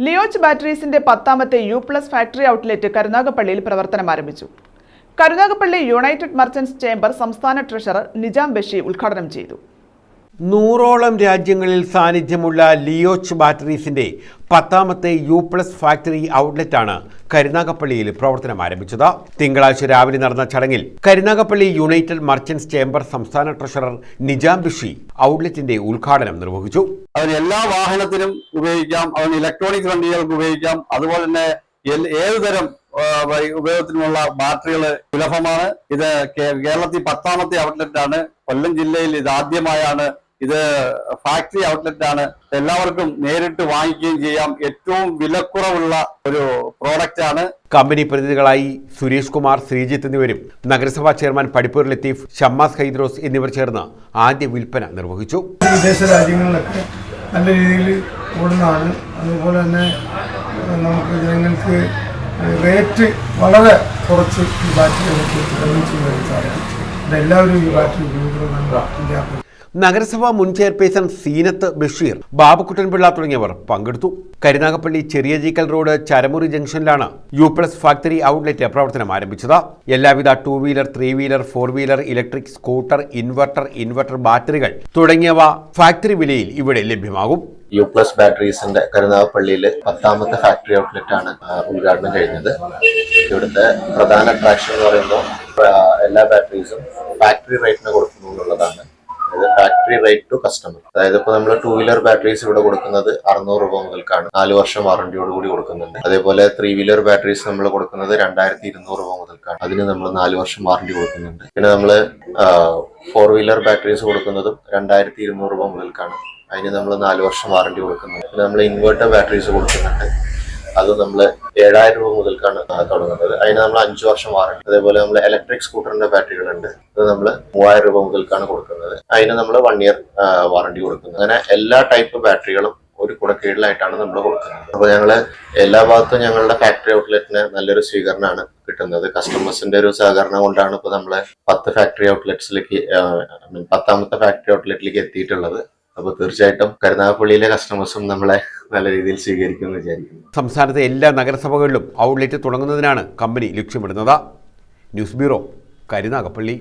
ലിയോച്ച് ബാറ്ററീസിന്റെ 10ാമത്തെ U+ factory outlet കരുനാഗപ്പള്ളിയിൽ പ്രവർത്തനം ആരംഭിച്ചു. Karunagappally United merchants chamber സംസ്ഥാന ട്രഷറർ നിജാം ബഷി ഉദ്ഘാടനം ചെയ്തു. 100ഓളം രാജ്യങ്ങളിൽ സാന്നിധ്യമുള്ള ലിയോച്ച് ബാറ്ററീസിന്റെ 10ാമത്തെ U+ ഫാക്ടറി ഔട്ട്ലെറ്റാണ് കരുനാഗപ്പള്ളിയിൽ പ്രവർത്തനം ആരംഭിച്ചത്. തിങ്കളാഴ്ച രാവിലെ നടന്ന ചടങ്ങിൽ കരുനാഗപ്പള്ളി യുണൈറ്റഡ് മർച്ചന്റ്സ് ചേംബർ സംസ്ഥാന ട്രഷറർ നിജാം ബഷി ഔട്ട്ലെറ്റിന്റെ ഉദ്ഘാടനം നിർവഹിച്ചു. അതിന് എല്ലാ വാഹനത്തിനും ഉപയോഗിക്കാം, അതിന് ഇലക്ട്രോണിക് വണ്ടികൾക്ക് ഉപയോഗിക്കാം, അതുപോലെ തന്നെ ഏതുതരം ഉപയോഗത്തിനുള്ള ബാറ്ററികൾ സുലഭമാണ്. ഇത് കേരളത്തിൽ 10ാമത്തെ ഔട്ട്ലെറ്റ് ആണ്. കൊല്ലം ജില്ലയിൽ ഇത് ആദ്യമായാണ്. ഇത് ഫാക്ടറി ഔട്ട്ലെറ്റ് ആണ്. എല്ലാവർക്കും നേരിട്ട് വാങ്ങിക്കുകയും ചെയ്യാം. ഏറ്റവും വിലക്കുറവുള്ള ഒരു പ്രോഡക്റ്റ് ആണ്. കമ്പനി പ്രതിനിധികളായി സുരേഷ് കുമാർ, ശ്രീജിത്ത് എന്നിവരും നഗരസഭാ ചെയർമാൻ പടിപ്പൂർ ലത്തീഫ്, ഷമ്മാസ് ഹൈദ്രോസ് എന്നിവർ ചേർന്ന് ആദ്യ വിൽപ്പന നിർവഹിച്ചു. വിദേശ രാജ്യങ്ങളിലൊക്കെ നല്ല രീതിയിൽ ഓടുന്നതാണ്. അതുപോലെ തന്നെ നമുക്ക് ജനങ്ങൾക്ക് റേറ്റ് വളരെ കുറച്ച് ഈ ബാറ്ററി ചെയ്യാൻ സാധിക്കും. എല്ലാവരും ഈ ബാറ്ററി ഉപയോഗിക്കുന്നതാണ്. നഗരസഭാ മുൻ ചെയർപേഴ്സൺ സീനത്ത് ബഷീർ, ബാബുക്കുട്ടൻപിള്ള തുടങ്ങിയവർ പങ്കെടുത്തു. കരുനാഗപ്പള്ളി ചെറിയജീക്കൽ റോഡ് ചരമുറി ജംഗ്ഷനിലാണ് U+ ഫാക്ടറി ഔട്ട്ലെറ്റ് പ്രവർത്തനം ആരംഭിച്ചത്. എല്ലാവിധ 2 wheeler, 3 wheeler, 4 wheeler, electric scooter, inverter ബാറ്ററികൾ തുടങ്ങിയവ ഫാക്ടറി വിലയിൽ ഇവിടെ ലഭ്യമാകും. U+ ബാറ്ററീസിന്റെ കരുനാഗപ്പള്ളിയിൽ 10ാമത്തെ ഫാക്ടറി ഔട്ട്ലെറ്റ് ആണ് ഉദ്ഘാടനം കഴിഞ്ഞത്. ഇവിടുത്തെ പ്രധാന അട്രാക്ഷൻ എന്ന് പറയുമ്പോൾ എല്ലാ ബാറ്ററീസും ഫാക്ടറി റേറ്റിന് കൊടുക്കുന്നു എന്നുള്ളതാണ്. Factory rate to customer. അതായത് ഇപ്പോൾ നമ്മൾ 2 വീലർ ബാറ്ററീസ് ഇവിടെ കൊടുക്കുന്നത് 600 രൂപ മുതൽക്കാണ്. 4 വർഷം വാറന്റിയോട് കൂടി കൊടുക്കുന്നുണ്ട്. അതേപോലെ 3 വീലർ ബാറ്ററീസ് നമ്മൾ കൊടുക്കുന്നത് 2200 രൂപ മുതൽക്കാണ്. അതിന് നമ്മൾ 4 വർഷം വാറന്റി കൊടുക്കുന്നുണ്ട്. പിന്നെ നമ്മൾ 4 വീലർ ബാറ്ററീസ് കൊടുക്കുന്നതും 2200 രൂപ മുതൽക്കാണ്. അതിന് നമ്മൾ 4 വർഷം വാറന്റി കൊടുക്കുന്നുണ്ട്. പിന്നെ നമ്മൾ ഇൻവെർട്ടർ ബാറ്ററീസ് കൊടുക്കുന്നുണ്ട്. അത് നമ്മൾ 7000 രൂപ മുതൽക്കാണ് തുടങ്ങുന്നത്. അതിന് നമ്മൾ 5 വർഷം വാറന്റി. അതേപോലെ നമ്മൾ ഇലക്ട്രിക് സ്കൂട്ടറിന്റെ ബാറ്ററികളുണ്ട്. അത് നമ്മൾ 3000 രൂപ മുതൽക്കാണ് കൊടുക്കുന്നത്. അതിന് നമ്മൾ 1 ഇയർ വാറന്റി കൊടുക്കുന്നത്. അങ്ങനെ എല്ലാ ടൈപ്പ് ബാറ്ററികളും ഒരു കുടക്കീഴിലായിട്ടാണ് നമ്മൾ കൊടുക്കുന്നത്. അപ്പോൾ ഞങ്ങള് എല്ലാ ഭാഗത്തും ഞങ്ങളുടെ ഫാക്ടറി ഔട്ട്ലെറ്റിന് നല്ലൊരു സ്വീകരണമാണ് കിട്ടുന്നത്. കസ്റ്റമേഴ്സിന്റെ ഒരു സഹകരണം കൊണ്ടാണ് ഇപ്പോൾ നമ്മളെ 10 ഫാക്ടറി ഔട്ട്ലെറ്റ്സിലേക്ക് 10ാമത്തെ ഫാക്ടറി ഔട്ട്ലെറ്റിലേക്ക് എത്തിയിട്ടുള്ളത്. അപ്പോൾ തീർച്ചയായിട്ടും കരുനാഗപ്പള്ളിയിലെ കസ്റ്റമേഴ്സും നമ്മളെ നല്ല രീതിയിൽ സ്വീകരിക്കുമെന്ന് വിചാരിക്കുന്നു. സംസ്ഥാനത്തെ എല്ലാ നഗരസഭകളിലും ഔട്ട്ലെറ്റ് തുടങ്ങുന്നതിനാണ് കമ്പനി ലക്ഷ്യമിടുന്നത്. News bureau, Karunagappally.